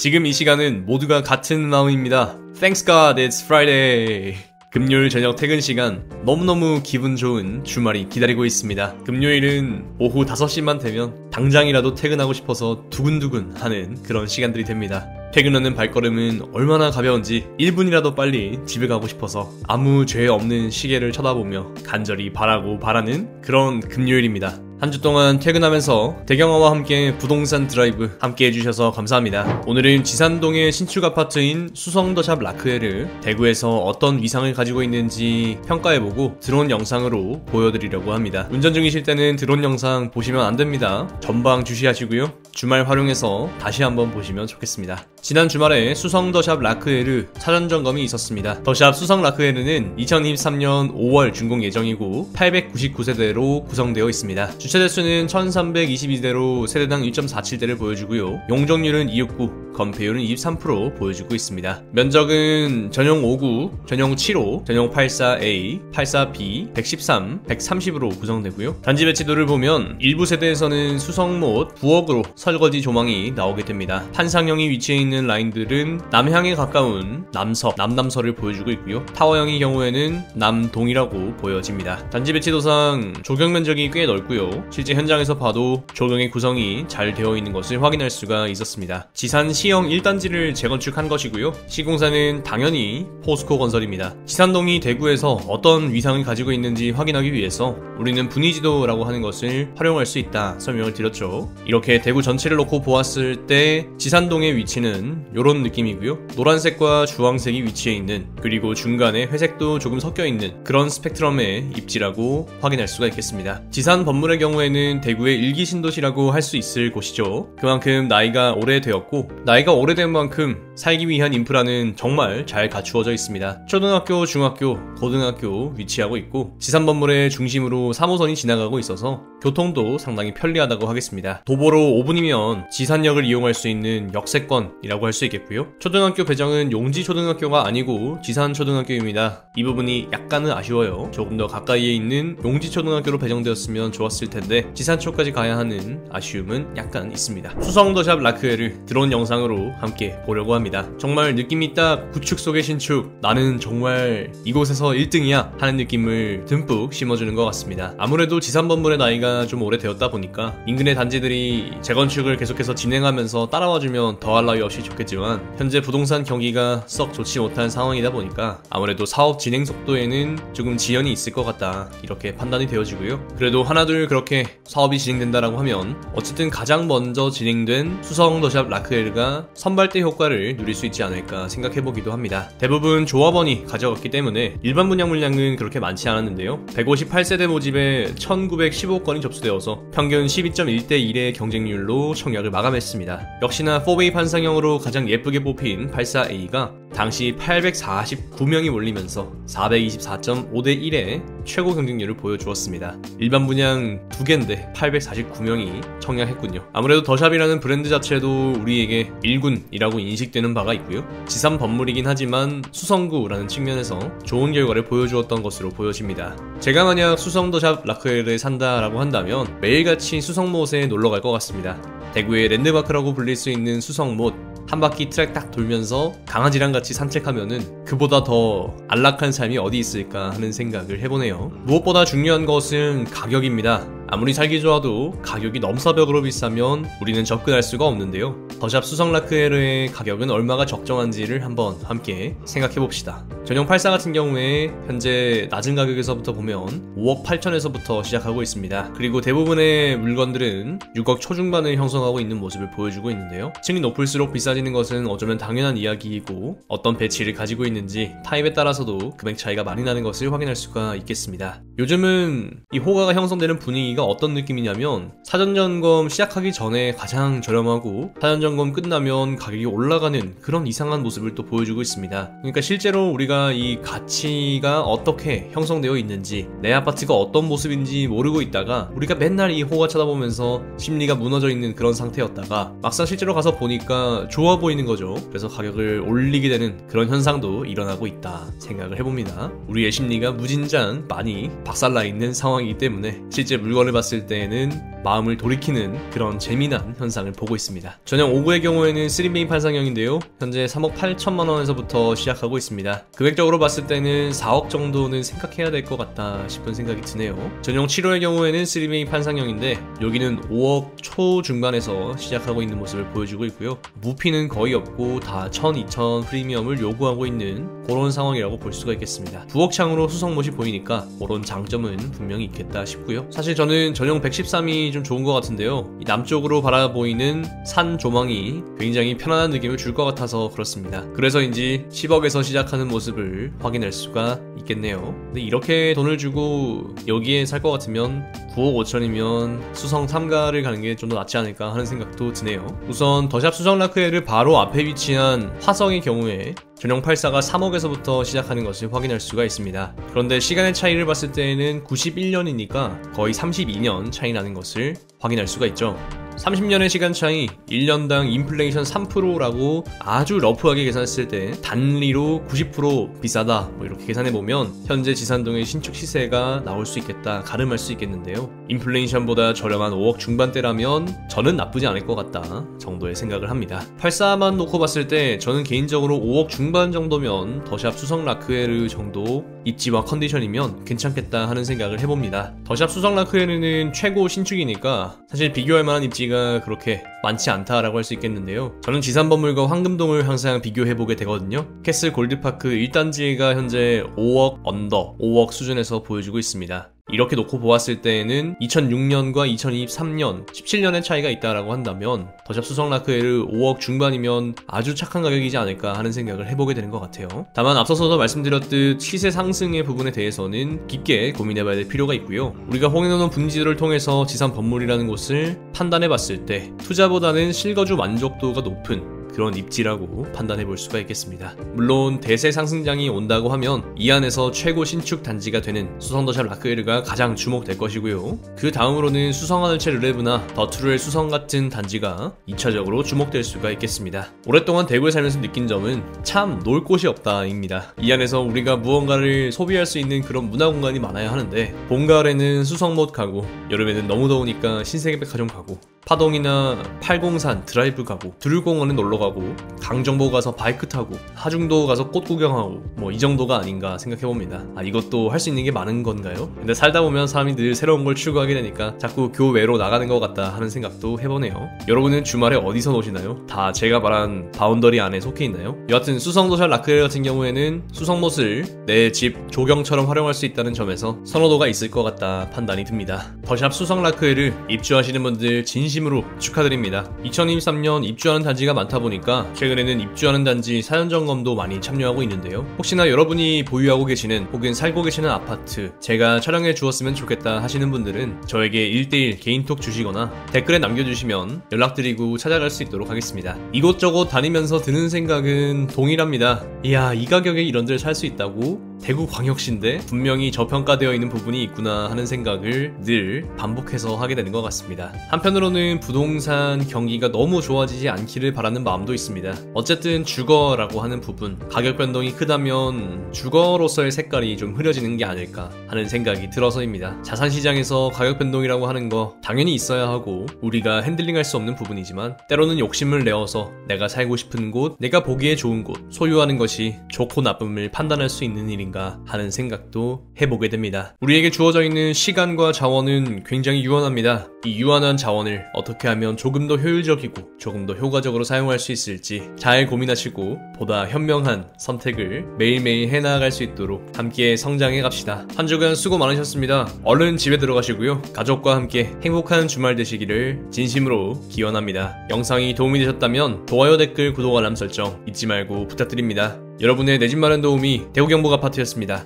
지금 이 시간은 모두가 같은 마음입니다. Thanks God it's Friday. 금요일 저녁 퇴근 시간, 너무너무 기분 좋은 주말이 기다리고 있습니다. 금요일은 오후 5시만 되면 당장이라도 퇴근하고 싶어서 두근두근 하는 그런 시간들이 됩니다. 퇴근하는 발걸음은 얼마나 가벼운지 1분이라도 빨리 집에 가고 싶어서 아무 죄 없는 시계를 쳐다보며 간절히 바라는 그런 금요일입니다. 한 주 동안 퇴근하면서 대경아와 함께 부동산 드라이브 함께 해주셔서 감사합니다. 오늘은 지산동의 신축 아파트인 수성더샵 라크엘을 대구에서 어떤 위상을 가지고 있는지 평가해보고 드론 영상으로 보여드리려고 합니다. 운전 중이실 때는 드론 영상 보시면 안됩니다. 전방 주시하시고요. 주말 활용해서 다시 한번 보시면 좋겠습니다. 지난 주말에 수성더샵 라크에르 사전점검이 있었습니다. 더샵 수성 라크에르는 2023년 5월 준공 예정이고 899세대로 구성되어 있습니다. 주차대수는 1322대로 세대당 1.47대를 보여주고요. 용적률은 269, 건폐율은 23% 보여주고 있습니다. 면적은 전용 5구, 전용 7호, 전용 84A, 84B, 113, 130으로 구성되고요. 단지 배치도를 보면 일부 세대에서는 수성못 부엌으로 설거지 조망이 나오게 됩니다. 판상형이 위치해 있는 라인들은 남향에 가까운 남남서를 보여주고 있고요. 타워형의 경우에는 남동이라고 보여집니다. 단지 배치도상 조경 면적이 꽤 넓고요. 실제 현장에서 봐도 조경의 구성이 잘 되어 있는 것을 확인할 수가 있었습니다. 지산 시형 1단지를 재건축한 것이고요. 시공사는 당연히 포스코 건설입니다. 지산동이 대구에서 어떤 위상을 가지고 있는지 확인하기 위해서 우리는 분위지도라고 하는 것을 활용할 수 있다 설명을 드렸죠. 이렇게 대구 전체를 놓고 보았을 때 지산동의 위치는 이런 느낌이고요. 노란색과 주황색이 위치해 있는, 그리고 중간에 회색도 조금 섞여 있는 그런 스펙트럼의 입지라고 확인할 수가 있겠습니다. 지산 건물의 경우에는 대구의 일기 신도시라고 할 수 있을 곳이죠. 그만큼 나이가 오래되었고, 나이가 오래된 만큼 살기 위한 인프라는 정말 잘 갖추어져 있습니다. 초등학교, 중학교, 고등학교 위치하고 있고, 지산 건물의 중심으로 3호선이 지나가고 있어서 교통도 상당히 편리하다고 하겠습니다. 도보로 5분이면 지산역을 이용할 수 있는 역세권이라고 할 수 있겠고요. 초등학교 배정은 용지초등학교가 아니고 지산초등학교입니다. 이 부분이 약간은 아쉬워요. 조금 더 가까이에 있는 용지초등학교로 배정되었으면 좋았을 텐데 지산초까지 가야 하는 아쉬움은 약간 있습니다. 수성더샵 라크에를 드론 영상으로 함께 보려고 합니다. 정말 느낌이 딱 구축 속의 신축, 나는 정말 이곳에서 1등이야 하는 느낌을 듬뿍 심어주는 것 같습니다. 아무래도 지산 건물의 나이가 좀 오래되었다 보니까 인근의 단지들이 재건축을 계속해서 진행하면서 따라와주면 더할 나위 없이 좋겠지만, 현재 부동산 경기가 썩 좋지 못한 상황이다 보니까 아무래도 사업 진행 속도에는 조금 지연이 있을 것 같다, 이렇게 판단이 되어지고요. 그래도 하나둘 그렇게 사업이 진행된다라고 하면 어쨌든 가장 먼저 진행된 수성더샵 라크에르가 선발대 효과를 누릴 수 있지 않을까 생각해보기도 합니다. 대부분 조합원이 가져갔기 때문에 일반 분양 물량은 그렇게 많지 않았는데요. 158세대 모집에 1915건이 접수되어서 평균 12.1대1의 경쟁률로 청약을 마감했습니다. 역시나 4베이 판상형으로 가장 예쁘게 뽑힌 84A가 당시 849명이 몰리면서 424.5대1의 최고 경쟁률을 보여주었습니다. 일반 분양 2개인데 849명이 청약했군요. 아무래도 더샵이라는 브랜드 자체도 우리에게 일군이라고 인식되는 바가 있고요. 지산 건물이긴 하지만 수성구라는 측면에서 좋은 결과를 보여주었던 것으로 보여집니다. 제가 만약 수성더샵 라크엘에 산다라고 한다면 매일같이 수성못에 놀러갈 것 같습니다. 대구의 랜드마크라고 불릴 수 있는 수성못, 한 바퀴 트랙 딱 돌면서 강아지랑 같이 산책하면은 그보다 더 안락한 삶이 어디 있을까 하는 생각을 해보네요. 무엇보다 중요한 것은 가격입니다. 아무리 살기 좋아도 가격이 넘사벽으로 비싸면 우리는 접근할 수가 없는데요. 더샵 수성 라크에르의 가격은 얼마가 적정한지를 한번 함께 생각해봅시다. 전용 84 같은 경우에 현재 낮은 가격에서부터 보면 5억 8천에서부터 시작하고 있습니다. 그리고 대부분의 물건들은 6억 초중반을 형성하고 있는 모습을 보여주고 있는데요. 층이 높을수록 비싸지는 것은 어쩌면 당연한 이야기이고, 어떤 배치를 가지고 있는지 타입에 따라서도 금액 차이가 많이 나는 것을 확인할 수가 있겠습니다. 요즘은 이 호가가 형성되는 분위기가 어떤 느낌이냐면, 사전점검 시작하기 전에 가장 저렴하고 사전점검 끝나면 가격이 올라가는 그런 이상한 모습을 또 보여주고 있습니다. 그러니까 실제로 우리가 이 가치가 어떻게 형성되어 있는지, 내 아파트가 어떤 모습인지 모르고 있다가 우리가 맨날 이 호가 쳐다보면서 심리가 무너져 있는 그런 상태였다가 막상 실제로 가서 보니까 좋아 보이는 거죠. 그래서 가격을 올리게 되는 그런 현상도 일어나고 있다 생각을 해봅니다. 우리의 심리가 무진장 많이 박살나 있는 상황이기 때문에 실제 물건 결과를 봤을 때에는 마음을 돌이키는 그런 재미난 현상을 보고 있습니다. 전형 5구의 경우에는 3메인 판상형인데요. 현재 3억 8천만 원에서부터 시작하고 있습니다. 금액적으로 봤을 때는 4억 정도는 생각해야 될 것 같다 싶은 생각이 드네요. 전형 7호의 경우에는 3메인 판상형인데 여기는 5억 초중반에서 시작하고 있는 모습을 보여주고 있고요. 무피는 거의 없고 다 1000, 2000 프리미엄을 요구하고 있는 그런 상황이라고 볼 수가 있겠습니다. 부엌창으로 수성못이 보이니까 그런 장점은 분명히 있겠다 싶고요. 사실 저는 전용 113이 좀 좋은 것 같은데요. 이 남쪽으로 바라보이는 산 조망이 굉장히 편안한 느낌을 줄 것 같아서 그렇습니다. 그래서인지 10억에서 시작하는 모습을 확인할 수가 있겠네요. 근데 이렇게 돈을 주고 여기에 살 것 같으면 9억 5천이면 수성 3가를 가는 게 좀 더 낫지 않을까 하는 생각도 드네요. 우선 더샵 수성 라크에르 바로 앞에 위치한 화성의 경우에 전용 84가 3억에서부터 시작하는 것을 확인할 수가 있습니다. 그런데 시간의 차이를 봤을 때에는 91년이니까 거의 32년 차이 나는 것을 확인할 수가 있죠. 30년의 시간 차이, 1년당 인플레이션 3%라고 아주 러프하게 계산했을 때 단리로 90% 비싸다 뭐 이렇게 계산해보면 현재 지산동의 신축 시세가 나올 수 있겠다, 가름할 수 있겠는데요. 인플레이션보다 저렴한 5억 중반대라면 저는 나쁘지 않을 것 같다 정도의 생각을 합니다. 84만 놓고 봤을 때 저는 개인적으로 5억 중반 정도면 더샵 수성 라크에르 정도 입지와 컨디션이면 괜찮겠다 하는 생각을 해봅니다. 더샵 수성 라크에르는 최고 신축이니까 사실 비교할 만한 입지가 그렇게 많지 않다라고 할 수 있겠는데요. 저는 지산건물과 황금동을 항상 비교해보게 되거든요. 캐슬 골드파크 1단지가 현재 5억 언더, 5억 수준에서 보여주고 있습니다. 이렇게 놓고 보았을 때에는 2006년과 2023년 17년의 차이가 있다라고 한다면 더샵 수성 라크에르 5억 중반이면 아주 착한 가격이지 않을까 하는 생각을 해보게 되는 것 같아요. 다만 앞서서도 말씀드렸듯 시세 상승의 부분에 대해서는 깊게 고민해봐야 될 필요가 있고요. 우리가 홍해노는 분지도를 통해서 지산 건물이라는 곳을 판단해봤을 때 투자보다는 실거주 만족도가 높은 그런 입지라고 판단해 볼 수가 있겠습니다. 물론 대세 상승장이 온다고 하면 이 안에서 최고 신축 단지가 되는 수성더샵 라크에르가 가장 주목될 것이고요. 그 다음으로는 수성하늘채 르레브나 더트루엘 수성 같은 단지가 2차적으로 주목될 수가 있겠습니다. 오랫동안 대구에 살면서 느낀 점은 참 놀 곳이 없다입니다. 이 안에서 우리가 무언가를 소비할 수 있는 그런 문화 공간이 많아야 하는데 봄 가을에는 수성못 가고 여름에는 너무 더우니까 신세계백화점 가고 파동이나 팔공산 드라이브 가고 두류공원에 놀러가고 강정보 가서 바이크 타고 하중도 가서 꽃 구경하고 뭐 이 정도가 아닌가 생각해봅니다. 이것도 할 수 있는 게 많은 건가요? 근데 살다 보면 사람이 늘 새로운 걸 추구하게 되니까 자꾸 교외로 나가는 것 같다 하는 생각도 해보네요. 여러분은 주말에 어디서 노시나요? 다 제가 말한 바운더리 안에 속해 있나요? 여하튼 수성더샵 라크에르 같은 경우에는 수성못을 내 집 조경처럼 활용할 수 있다는 점에서 선호도가 있을 것 같다 판단이 듭니다. 더샵 수성 라크에르 입주하시는 분들 진심으로 축하드립니다. 2023년 입주하는 단지가 많다 보니까 최근에는 입주하는 단지 사전 점검도 많이 참여하고 있는데요. 혹시나 여러분이 보유하고 계시는 혹은 살고 계시는 아파트 제가 촬영해 주었으면 좋겠다 하시는 분들은 저에게 1대1 개인톡 주시거나 댓글에 남겨주시면 연락드리고 찾아갈 수 있도록 하겠습니다. 이곳저곳 다니면서 드는 생각은 동일합니다. 이야, 이 가격에 이런 데를 살 수 있다고? 대구광역시인데 분명히 저평가되어 있는 부분이 있구나 하는 생각을 늘 반복해서 하게 되는 것 같습니다. 한편으로는 부동산 경기가 너무 좋아지지 않기를 바라는 마음도 있습니다. 어쨌든 주거라고 하는 부분, 가격 변동이 크다면 주거로서의 색깔이 좀 흐려지는 게 아닐까 하는 생각이 들어서입니다. 자산시장에서 가격 변동이라고 하는 거 당연히 있어야 하고 우리가 핸들링할 수 없는 부분이지만 때로는 욕심을 내어서 내가 살고 싶은 곳, 내가 보기에 좋은 곳, 소유하는 것이 좋고 나쁨을 판단할 수 있는 일인가 하는 생각도 해보게 됩니다. 우리에게 주어져 있는 시간과 자원은 굉장히 유한합니다. 이 유한한 자원을 어떻게 하면 조금 더 효율적이고 조금 더 효과적으로 사용할 수 있을지 잘 고민하시고 보다 현명한 선택을 매일매일 해나갈 수 있도록 함께 성장해 갑시다. 한 주간 수고 많으셨습니다. 얼른 집에 들어가시고요. 가족과 함께 행복한 주말 되시기를 진심으로 기원합니다. 영상이 도움이 되셨다면 좋아요, 댓글, 구독, 알람 설정 잊지 말고 부탁드립니다. 여러분의 내 집 마련 도우미 대구경북 아파트였습니다.